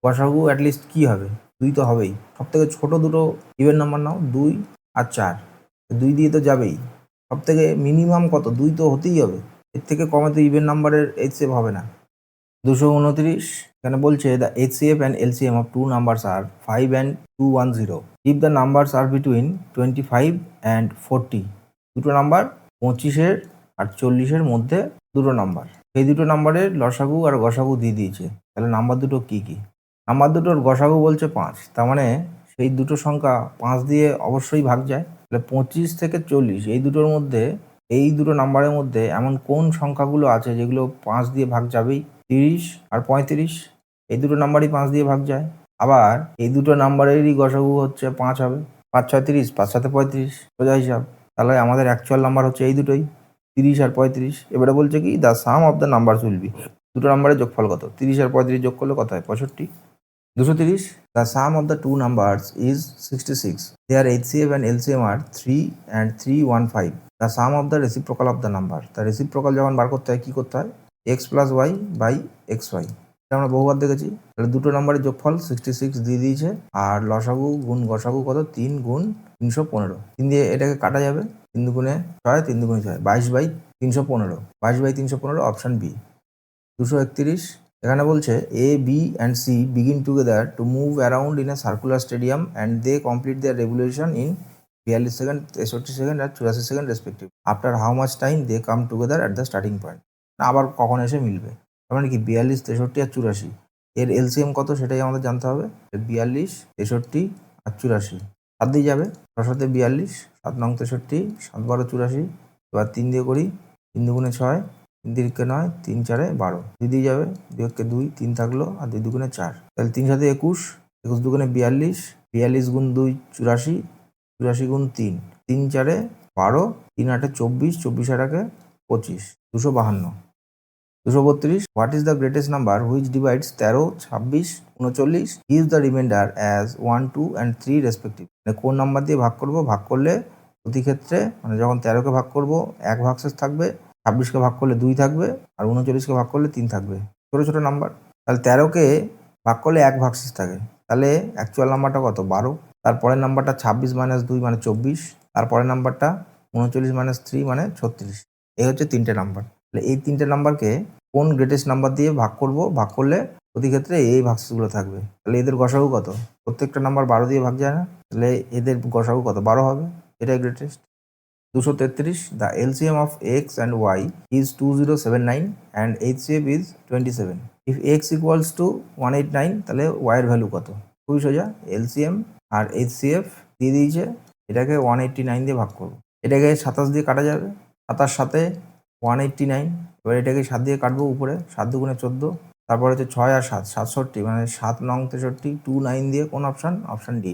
গসাগু অ্যাটলিস্ট কী হবে, 2 তো হবেই। সব থেকে ছোটো দুটো ইভেন নাম্বার নাও, 2 আর 4, 2 দিয়ে তো যাবেই। সব থেকে মিনিমাম কত, 2 তো হতেই হবে, এর থেকে কমে তো ইভেন নাম্বারের এইচসিএফ হবে না। 229 এখানে বলছে the HCF and LCM of two numbers are 5 and 210 if the numbers are between 25 and 40, দুটো নাম্বার 25-এর আর 40-এর মধ্যে দুটো নাম্বার, সেই দুটো নাম্বারের লসাগু আর গসাগু দিয়ে দিয়েছে। তাহলে নাম্বার দুটো কী কী? নাম্বার দুটোর গসাগু বলছে 5, তার মানে সেই দুটো সংখ্যা 5 দিয়ে অবশ্যই ভাগ যায়। তাহলে 25 থেকে 40 এই দুটোর মধ্যে, এই দুটো নাম্বারের মধ্যে এমন কোন সংখ্যাগুলো আছে যেগুলো 5 দিয়ে ভাগ যাবেই? 30 আর 35, এই দুটো নাম্বারই 5 দিয়ে ভাগ যায়। আবার এই দুটো নাম্বারেরই গসাগু হচ্ছে 5 হবে। 5 6 30, 5 7 35, সোজা হিসাব। তাহলে আমাদের অ্যাকচুয়াল নাম্বার হচ্ছে এই দুটোই, 30 আর 35। এবারে বলছে কি the sum of the numbers will be, দুটো নাম্বারের যোগফল কত? 30 আর 35 যোগ করলে কত হয়? 65। 230 the sum of the two numbers is 66, their HCF and LCM are 3 and 315, the sum of the reciprocal of the number. তার রেসিপ্রোকাল যখন বার করতে হয় কী করতে হয়? X plus y by x y, এটা আমরা বহুবার দেখেছি। তাহলে দুটো নাম্বারের যোগফল 66 দিয়ে দিয়েছে, আর লসাগু গুণ গসাগু কত? 3 গুণ 315। 3 দিয়ে এটাকে কাটা যাবে, 3 দুগুণে 6, 3 দুগুণে 6, 22/315, 22/315 অপশান বি। 231 এখানে বলছে A B and C begin together to move around in a circular stadium and they complete their revolution in 42 second, 63 second আর 84 second respective. After how much time they come together at the starting point, আবার কখন এসে মিলবে। তার মানে কি 42, 63 আর 84, এর LCM কত সেটাই আমাদের জানতে হবে। 42, 63 আর 84, 7 দিয়ে যাবে, 6 7 42, 7 9 63, 7 12 84। এবার 3 দিয়ে করি, 3 দুগুণে 6, 3 তিরিকে 9, 3 4 12, 2 দিয়ে যাবে, 2 একে 2, 3 থাকলো, আর 2 দুগুণে 4, তাহলে 3 7 21, 21 দুগুণে 42, 42 গুণ 2 84, 84 গুণ 3, 3 4 12, 3 8 24, 24 আর 1 25, 252। 232 what is the greatest number which divides 13, 26, 39 gives the remainder as 1, 2 and 3 respective. মানে কোন নাম্বার দিয়ে ভাগ করব, ভাগ করলে প্রতি ক্ষেত্রে মানে যখন 13কে ভাগ করব 1 ভাগশেষ থাকবে, 26কে ভাগ করলে 2 থাকবে, আর 39কে ভাগ করলে 3 থাকবে, ছোটো ছোটো নাম্বার। তাহলে 13কে ভাগ করলে 1 ভাগশেষ থাকে, তাহলে অ্যাকচুয়াল নাম্বারটা কত? 12। তারপরের নাম্বারটা 26 - 2 মানে 24, তারপরের নাম্বারটা 39 - 3 মানে 36। এই হচ্ছে 3টে নাম্বার। তাহলে এই 3টে নাম্বারকে কোন গ্রেটেস্ট নাম্বার দিয়ে ভাগ করব, ভাগ করলে প্রতি ক্ষেত্রে এই ভাগশেষগুলো থাকবে। তাহলে এদের গসাগু কত? প্রত্যেকটা নাম্বার 12 দিয়ে ভাগ যায় না, তাহলে এদের গসাগু কত? 12 হবে, এটাই greatest. 233 the LCM of x and y is 2079 and HCF is 27। If x equals to 189, তাহলে ওয়াইয়ের ভ্যালু কত? খুবই সোজা, এলসিএম আর এইচসিএফ দিয়ে দিয়েছে, এটাকে 189 দিয়ে ভাগ করবো, এটাকে 27 দিয়ে কাটা যাবে, 27 সাথে 189, এবার এটাকে 7 দিয়ে কাটবো উপরে, 7 দুগুণে 14, তারপর হচ্ছে 6 আর 7 67, মানে 7 9 63, 29 দিয়ে কোন option? Option D.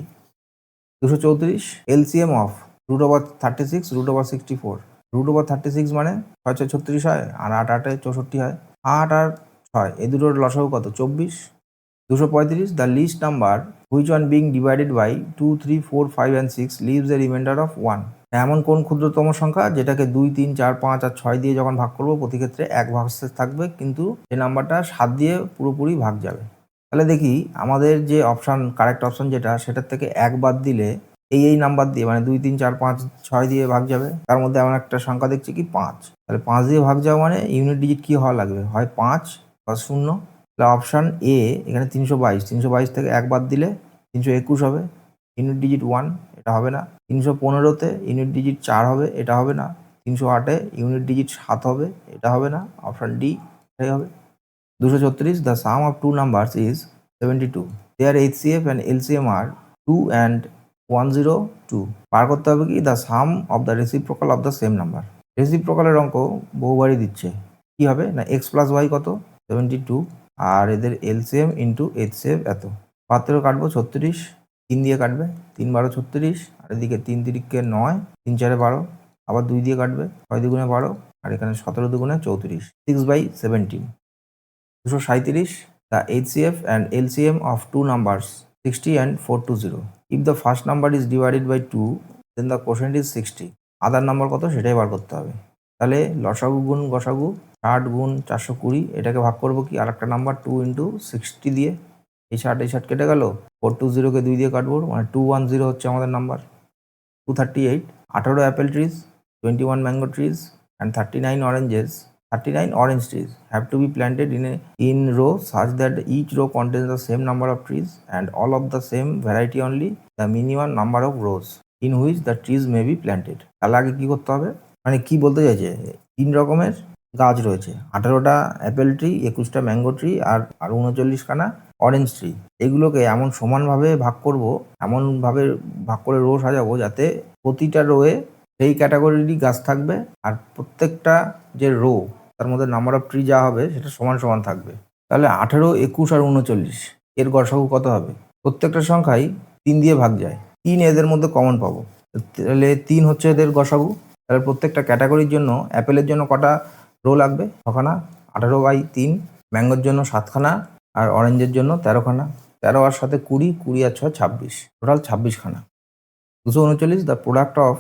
234 LCM of √36, √64, √36 মানে 6 6 36 হয়, আর 8 8 64 হয়, 8 আর 6 এই দুটোর লসাগু কত? 24। 235 the least number which on being divided by 2 3 4 5 and 6 leaves a remainder of 1, এমন কোন ক্ষুদ্রতম সংখ্যা যেটাকে 2 3 4 5 আর 6 দিয়ে যখন ভাগ করবো প্রতি ক্ষেত্রে 1 ভাগশেষ থাকবে, কিন্তু এই নাম্বারটা 7 দিয়ে পুরোপুরি ভাগ যাবে। তাহলে দেখি আমাদের যে অপশান, কারেক্ট অপশান যেটা, সেটার থেকে 1 বাদ দিলে এই নাম্বার দিয়ে মানে 2 3 4 5 6 দিয়ে ভাগ যাবে। তার মধ্যে এমন একটা সংখ্যা দেখছি কি 5, তাহলে 5 দিয়ে ভাগ যাওয়া মানে ইউনিট ডিজিট কী হওয়া লাগবে? হয় 5 বা 0। তাহলে অপশান এ এখানে 322, 322 থেকে 1 বাদ দিলে 321 হবে, ইউনিট ডিজিট 1, এটা হবে না। 315-তে ইউনিট ডিজিট 4 হবে, এটা হবে না। 308-এ ইউনিট ডিজিট 7 হবে, এটা হবে না। অপশান ডি এটাই হবে। 236 the sum of two numbers is 72, their HCF and LCM are 2 and 102। বার করতে হবে কি the sum of the reciprocal of the same number. রেসিপ্রোকালের অঙ্ক বহুবারই দিচ্ছে, কি হবে না এক্স প্লাস ওয়াই কত? 72, আর এদের এলসিএম ইন্টু এইচসিএফ এত। 72 কাটবো, 36, 3 দিয়ে কাটবে, 3 12 36, আর এদিকে 3 তিরিকে 9, 3 4 12, আবার 2 দিয়ে কাটবে, 6 দুগুণে 12, আর এখানে 17 দুগুণে 34, 6/17। 237 the HCF and LCM of two numbers 60 and 420. If the first number is divided by 2, then the quotient is 60. Other number কত সেটাই বার করতে হবে। তাহলে লসাগু গুণ গসাগু 60 গুণ 420, এটাকে ভাগ করবো কি আর একটা নাম্বার 2 ইন্টু 60 দিয়ে। এই 60 কেটে গেল, 420কে 2 দিয়ে কাটবো, মানে 210 হচ্ছে আমাদের number. 238, 18 Apple trees, 21 mango trees and 39 orange trees have to be planted in row such that each row contains the same number of trees and all of the same variety only the minimum number of rows in which the trees may be planted. তাহলে আগে কি করতে হবে, মানে কি বলতে চাইছে, 3 রকমের গাছ রয়েছে, 18টা অ্যাপেল ট্রি, 21টা ম্যাঙ্গো ট্রি আর 39খানা অরেঞ্জ ট্রি। এগুলোকে এমন সমানভাবে ভাগ করব, এমনভাবে ভাগ করে রো সাজাবো যাতে প্রতিটা রোয়ে সেই ক্যাটাগরিরই গাছ থাকবে আর প্রত্যেকটা যে রো তার মধ্যে নাম্বার অফ ট্রি যা হবে সেটা সমান সমান থাকবে। তাহলে 18, 21 আর 39 এর গসাগু কত হবে? প্রত্যেকটা সংখ্যাই 3 দিয়ে ভাগ যায়, 3 এদের মধ্যে কমন পাবো, তাহলে 3 হচ্ছে এদের গসাগু। তাহলে প্রত্যেকটা ক্যাটাগরির জন্য অ্যাপেলের জন্য কটা রো লাগবে? 6খানা, 18/3, ম্যাঙ্গোর জন্য 7খানা আর অরেঞ্জের জন্য 13খানা, 13 আর সাথে 20, 20 আর 6 26, টোটাল 26খানা। 239, the product of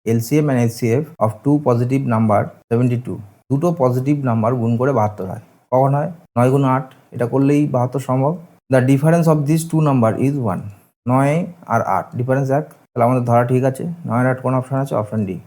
LCM and HCF of two positive number 72. দুটো পজিটিভ নাম্বার গুণ করে 72 হয়। কখন হয়? 9 গুণ 8, এটা করলেই 72 সম্ভব। The difference of this two number is 1. 9 আর 8 ডিফারেন্স 1, তাহলে আমাদের ধরা ঠিক আছে। 9 আর 8 কোন অপশন আছে? Option D.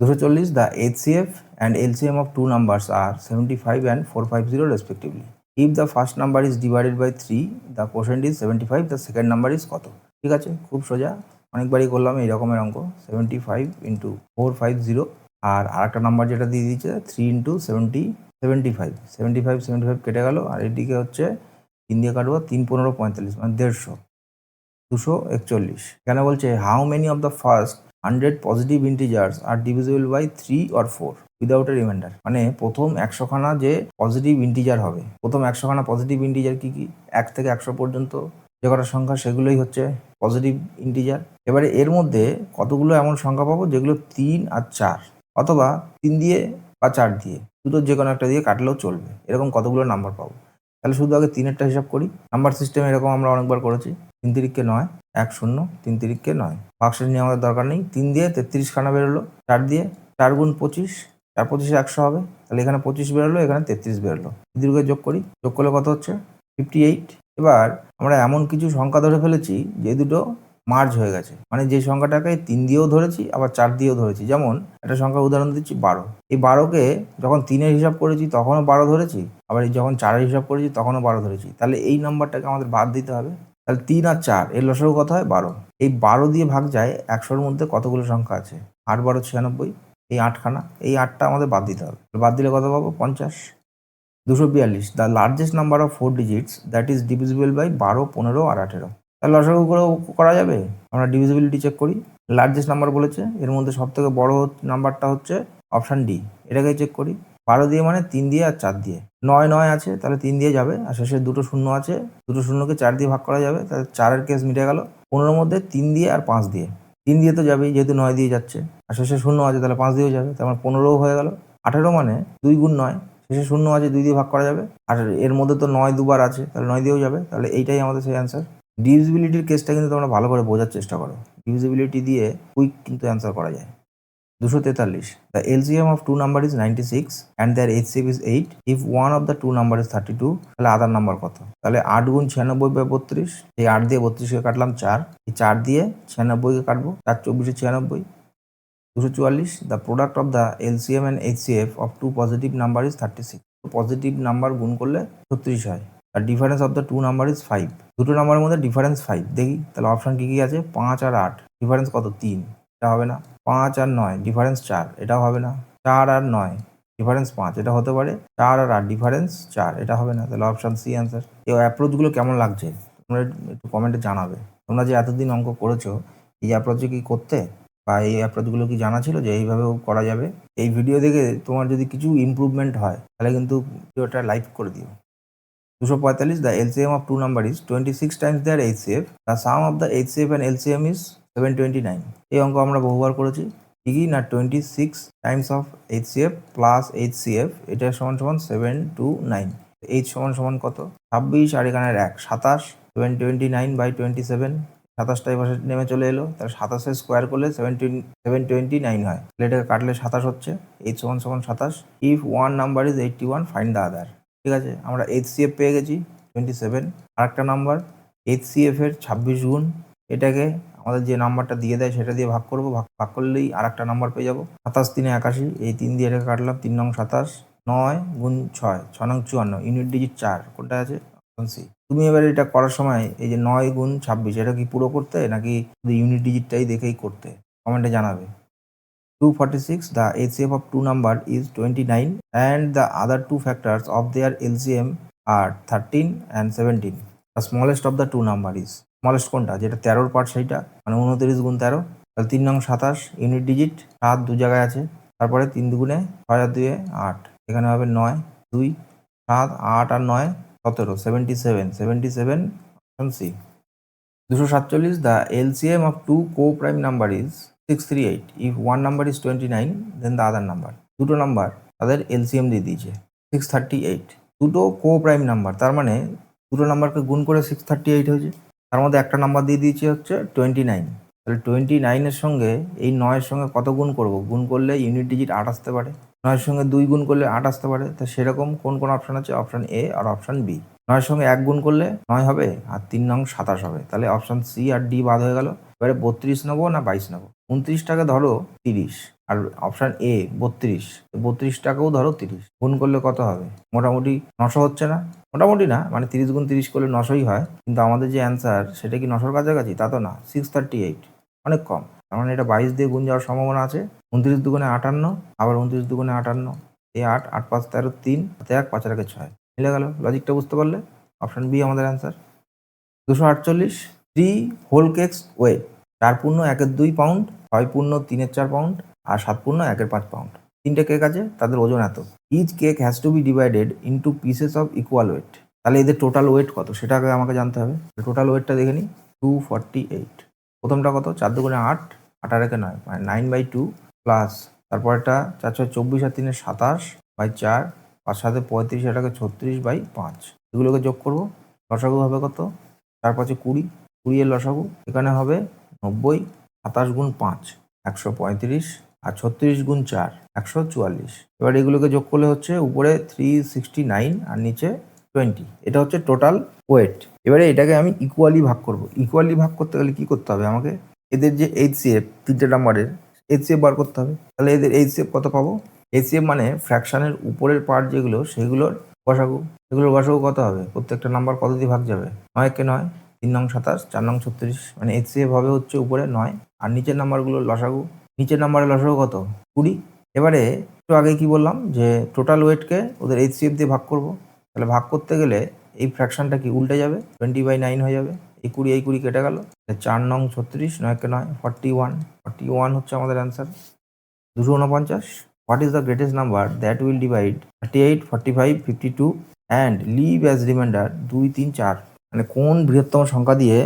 240, the HCF and LCM of two numbers are 75 and 450 respectively. If the first number is divided by 3, the quotient is 75, the second number is কত? ঠিক আছে, খুব সোজা, অনেকবারই করলাম এই রকমের অঙ্ক। 75 ইন্টু 450 আর আরেকটা নাম্বার যেটা দিয়ে দিয়েছে 3 ইন্টু 70, 75 কেটে গেল, আর এদিকে হচ্ছে 3 দিয়ে কাটবো, 3 15 45, মানে 150, 241। কেন বলছে how many of the first 100 positive integers are divisible by 3 or 4 without a remainder. মানে প্রথম 100খানা যে পজিটিভ ইন্টিজার হবে, প্রথম 100খানা পজিটিভ ইন্টিজার কি কি? 1 থেকে 100 পর্যন্ত যে কটা সংখ্যা সেগুলোই হচ্ছে পজিটিভ ইন্টিজার। এবারে এর মধ্যে কতগুলো এমন সংখ্যা পাবো যেগুলো 3 আর 4, অথবা 3 দিয়ে বা 4 দিয়ে, দুটোর যে কোনো একটা দিয়ে কাটলেও চলবে, এরকম কতগুলো নাম্বার পাবো। তাহলে শুধু আগে 3এরটা হিসাব করি। নাম্বার সিস্টেম এরকম আমরা অনেকবার করেছি। 3 তিরিককে 9, 1 0, 3 তিরিককে 9, ভাগশেষ নিয়ে আমাদের দরকার নেই। 3 দিয়ে 33খানা বেরোলো, 4 দিয়ে 4 গুণ 25, 4 25 100 হবে, তাহলে এখানে 25 বেরোলো, এখানে 33 বেরোলো। দীর্ঘ যোগ করি, যোগ করলে কত হচ্ছে? 58। এবার আমরা এমন কিছু সংখ্যা ধরে ফেলেছি যে দুটো মার্জ হয়ে গেছে, মানে যে সংখ্যাটাকে 3 দিয়েও ধরেছি আবার 4 দিয়েও ধরেছি। যেমন একটা সংখ্যার উদাহরণ দিচ্ছি 12, এই 12কে যখন 3-এর হিসাব করেছি তখনও 12 ধরেছি, আবার যখন 4-এর হিসাব করেছি তখনও 12 ধরেছি। তাহলে এই নাম্বারটাকে আমাদের বাদ দিতে হবে। তাহলে 3 আর 4 এর লসাগু কত হয়? 12। এই 12 দিয়ে ভাগ যায় 100-র মধ্যে কতগুলো সংখ্যা আছে? 8 12 96, এই 8খানা, এই 8টা আমাদের বাদ দিতে হবে। বাদ দিলে কত পাবো? 50। 242, the largest number of 4 digits that is divisible by 12 15 আর 18। তাহলে লসাগু করেও করা যাবে। আমরা ডিভিজিবিলিটি চেক করি। লার্জেস্ট নাম্বার বলেছে, এর মধ্যে সব থেকে বড় নাম্বারটা হচ্ছে অপশান ডি, এটাকে চেক করি। 12 দিয়ে মানে 3 দিয়ে আর 4 দিয়ে, 9 9 আছে তাহলে 3 দিয়ে যাবে, আর শেষে দুটো শূন্য আছে, দুটো শূন্যকে 4 দিয়ে ভাগ করা যাবে, তাহলে 4-এর কেস মিটে গেল। 15-র মধ্যে 3 দিয়ে আর 5 দিয়ে, 3 দিয়ে তো যাবেই যেহেতু 9 দিয়ে যাচ্ছে, আর শেষে শূন্য আছে তাহলে 5 দিয়েও যাবে, তার মানে 15 হয়ে গেল। 18 মানে 2 গুণ 9, শেষে শূন্য আছে 2 দিয়ে ভাগ করা যাবে, আর এর মধ্যে তো 9 দুবার আছে তাহলে 9 দিয়েও যাবে, তাহলে এইটাই আমাদের সেই অ্যান্সার। ডিভিজিবিলিটির কেসটা কিন্তু তোমরা ভালো করে বোঝার চেষ্টা করো, ডিভিজিবিলিটি দিয়ে কুইক কিন্তু অ্যান্সার করা যায়। 243, the LCM of two number is 96 and their HCF is 8 if one of the two number is 32, তাহলে আদার নাম্বার কত? তাহলে 8 গুণ 96/32, এই 8 দিয়ে 32কে কাটলাম 4, এই 4 দিয়ে 96কে কাটবো, 4 24 96। 244, the product of the LCM and HCF of two positive number is 36, positive number গুণ করলে 36 হয়, আর difference of the two number is 5, দুটো নাম্বারের মধ্যে ডিফারেন্স 5। দেখি তাহলে অপশান কী কী আছে? 5 আর 8 ডিফারেন্স কত? 3, এটা হবে না। 5 আর 9 ডিফারেন্স 4, এটাও হবে না। 4 আর 9 ডিফারেন্স 5, এটা হতে পারে। 4 আর 8 ডিফারেন্স 4, এটা হবে না, তাহলে অপশান সি অ্যান্সার। এই অ্যাপ্রোচগুলো কেমন লাগছে তোমরা একটু কমেন্টে জানাবে। তোমরা যে এতদিন অঙ্ক করেছো এই অ্যাপ্রোচে কি করতে, বা এই অ্যাপ্রোচগুলো কি জানা ছিল যে এইভাবেও করা যাবে? এই ভিডিও দেখে তোমার যদি কিছু ইমপ্রুভমেন্ট হয় তাহলে কিন্তু ভিডিওটা লাইক করে দিও। 245, the LCM of two number is 26 times their HCF, the sum of the HCF and LCM is 729। এই অঙ্ক আমরা বহুবার করেছি। কি না 26 Times of HCF plus HCF, এটা সমান সমান 729। H সমান সমান কত? 26 আর এখানে 1 27, 729/27, 27টা এই পাশে নেমে চলে এলো, তাহলে 27 স্কোয়ার করলে 729 হয়, তাহলে এটাকে কাটলে 27 হচ্ছে, h সমান সমান 27। If one number is 81 find the other. ঠিক আছে, আমরা HCF পেয়ে গেছি 27। আরেকটা নাম্বার HCF এর 26 গুণ, এটাকে আমাদের যে নাম্বারটা দিয়ে দেয় সেটা দিয়ে ভাগ করবো, ভাগ করলেই আর একটা নাম্বার পেয়ে যাবো। 27 3 81, এই 3 দিয়ে এটাকে কাটলাম, 3 নং 27, 9 গুণ 6, 6 নং 54, ইউনিট ডিজিট 4, কোনটা আছে? Option C. তুমি এবার এটা করার সময় এই যে 9 গুণ 26 এটা কি পুরো করতে নাকি ইউনিট ডিজিটটাই দেখেই করতে, কমেন্টে জানাবে। 246, the HCF of two number is 29 and the other two factors of their LCM are 13 and 17. The smallest of the two number is, smallest কোনটা, যেটা 13 পার্ট সেইটা, মানে 29 গুণ 13, তাহলে 3 নং 27, ইউনিট ডিজিট 7 দু জায়গায় আছে, তারপরে 3 দুগুণে 6 আর 2 8, এখানে হবে 9 2 7 8 আর 9 17, 77 option C. 247, the LCM of two co-prime number is 638. If one number is 29, then the other number. দুটো নাম্বার তাদের LCM দিয়ে দিয়েছে 638, দুটো co-prime নাম্বার, তার মানে দুটো নাম্বারকে গুণ করে 638 হয়েছে, তার মধ্যে একটা নাম্বার দিয়ে দিয়েছে হচ্ছে 29, তাহলে 29-এর সঙ্গে এই 9-এর সঙ্গে কত গুণ করব, গুণ করলে ইউনিট ডিজিট 8 আসতে পারে, 9-এর সঙ্গে 2 গুণ করলে 8 আসতে পারে, তা সেরকম কোন কোন অপশন আছে? অপশন এ আর অপশন বি। 9-এর সঙ্গে 1 গুণ করলে 9 হবে আর 3 নং 27 হবে, তাহলে অপশন সি আর ডি বাদ হয়ে গেল। এবারে 32 নেবো না 22 নেবো? 29টাকে ধরো 30, আর অপশন এ 32, 32টাকেও ধরো 30, গুণ করলে কত হবে? মোটামুটি 900 হচ্ছে না? মোটামুটি না, মানে 30 গুণ 30 করলে 900ই হয়, কিন্তু আমাদের যে অ্যান্সার সেটা কি 900-র কাছাকাছি? তা তো না, 638, অনেক কম। তার মানে এটা 22 দিয়ে গুণ যাওয়ার সম্ভাবনা আছে। 29 দুগুণে 58, আবার 29 দুগুণে 58, এই 8 8 5 13 3 1 5 আর 6 মিলে গেল। লজিকটা বুঝতে পারলে? অপশন বি আমাদের অ্যান্সার। 248, 3 হোল কেকস ওয়েট, 4 পূর্ণ 1 2 পাউন্ড, 6 পূর্ণ 3 4 পাউন্ড, আর 7 পূর্ণ 1 5 পাউন্ড। 3টে কেক আছে, তাদের ওজন এত। Each cake has to be divided into pieces of equal weight. তাহলে এদের টোটাল ওয়েট কত সেটা আগে আমাকে জানতে হবে। টোটাল ওয়েটটা দেখে নিই। 248, প্রথমটা কত? 4 দুগুণে 8, 8 আর 1 9, মানে 9/2 প্লাস তারপরটা 4 6 24 আর 3 27/4, 5 7 35, এটাকে 36/5, এগুলোকে যোগ করবো, লসাগু হবে কত? 4 5 20, 20 এর লসাগু এখানে হবে 90, 27 গুণ 5 135, আর 36 গুণ 4 144। এবার এগুলোকে যোগ করলে হচ্ছে উপরে 369 আর নিচে 20, এটা হচ্ছে টোটাল ওয়েট। এবারে এটাকে আমি ইকুয়ালি ভাগ করব। ইকুয়ালি ভাগ করতে গেলে কি করতে হবে আমাকে? এদের যে HCF 3টে নাম্বারের HCF বার করতে হবে। তাহলে এদের HCF কত পাবো? HCF মানে ফ্র্যাকশনের উপরের পার্ট যেগুলো সেগুলোর গসাগু। এগুলোর গসাগু কত হবে? প্রত্যেকটা নাম্বার কত দিয়ে ভাগ যাবে? 9 কে 9, 3 নং 27, 4 নং 36, মানে HCF হবে হচ্ছে উপরে 9, আর নিচের নাম্বারগুলোর লসাগু। নিচের নাম্বারের লসাগু কত? 20। এবারে একটু আগে কি বললাম যে টোটাল ওয়েটকে ওদের HCF দিয়ে ভাগ করব। তাহলে ভাগ করতে গেলে এই ফ্র্যাকশনটা কি উল্টে যাবে, 20/9 হয়ে যাবে। এই 20 কেটে গেল, 4 নং 36, 9 কে 9, 41 হচ্ছে আমাদের answer. 249, what is the greatest number that will divide 38 45 52 and leave as remainder 2 3 4? মানে কোন বৃহত্তম সংখ্যা দিয়ে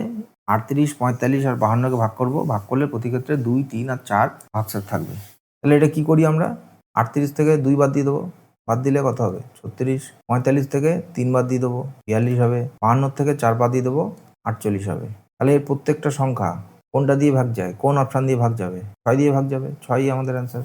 38 45 আর 52কে ভাগ করব, ভাগ করলে প্রতি ক্ষেত্রে 2 3 আর 4 ভাগশেষ থাকবে। তাহলে এটা কি করি আমরা? 38 থেকে 2 বাদ দিয়ে দেবো, বাদ দিলে কত হবে? 36। 45 থেকে 3 বাদ দিয়ে দেবো, 42 হবে। 52 থেকে 4 বাদ দিয়ে দেবো, 48 হবে। তাহলে এর প্রত্যেকটা সংখ্যা কোনটা দিয়ে ভাগ যায়, কোন অপশান দিয়ে ভাগ যাবে? 6 দিয়ে ভাগ যাবে, 6ই আমাদের অ্যান্সার।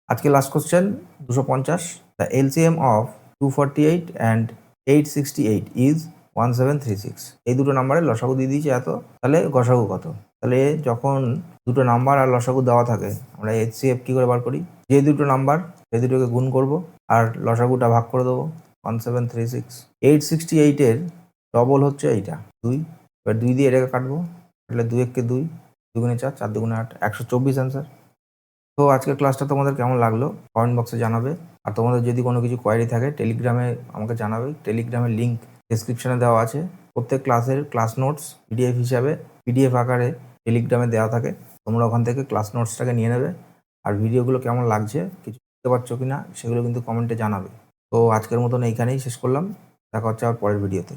আজকে last question 250, the LCM of 248 and 868 is 1736। এই দুটো নাম্বারের লসাগু দিয়ে দিয়েছে এত, তাহলে গসাগু কত? তাহলে যখন দুটো নাম্বার আর লসাগু দেওয়া থাকে আমরা HCF কি করে বার করি? যে দুটো নাম্বার সেই দুটোকে গুণ করব আর লসাগুটা ভাগ করে দেবো, 1736। 868-এর ডবল হচ্ছে এইটা 2, এবার 2 দিয়ে এটাকে কাটবো, তাহলে 2 1 2, 2 গুণে 4, 4 দুগুণে 8, 124 অ্যান্সার। তো আজকের ক্লাসটা তোমাদের কেমন লাগলো কমেন্ট বক্সে জানাবে, আর তোমাদের যদি কোনো কিছু কোয়ারি থাকে টেলিগ্রামে আমাকে জানাবে। টেলিগ্রামের লিঙ্ক ডেসক্রিপশনে দেওয়া আছে। প্রত্যেক ক্লাসের ক্লাস নোটস PDF হিসাবে PDF আকারে টেলিগ্রামে দেওয়া থাকে, তোমরা ওখান থেকে ক্লাস নোটসটাকে নিয়ে নেবে। আর ভিডিওগুলো কেমন লাগছে, কিছু বুঝতে পারছো কি না সেগুলো কিন্তু কমেন্টে জানাবে। তো আজকের মতন এইখানেই শেষ করলাম, দেখা হচ্ছে আবার পরের ভিডিওতে।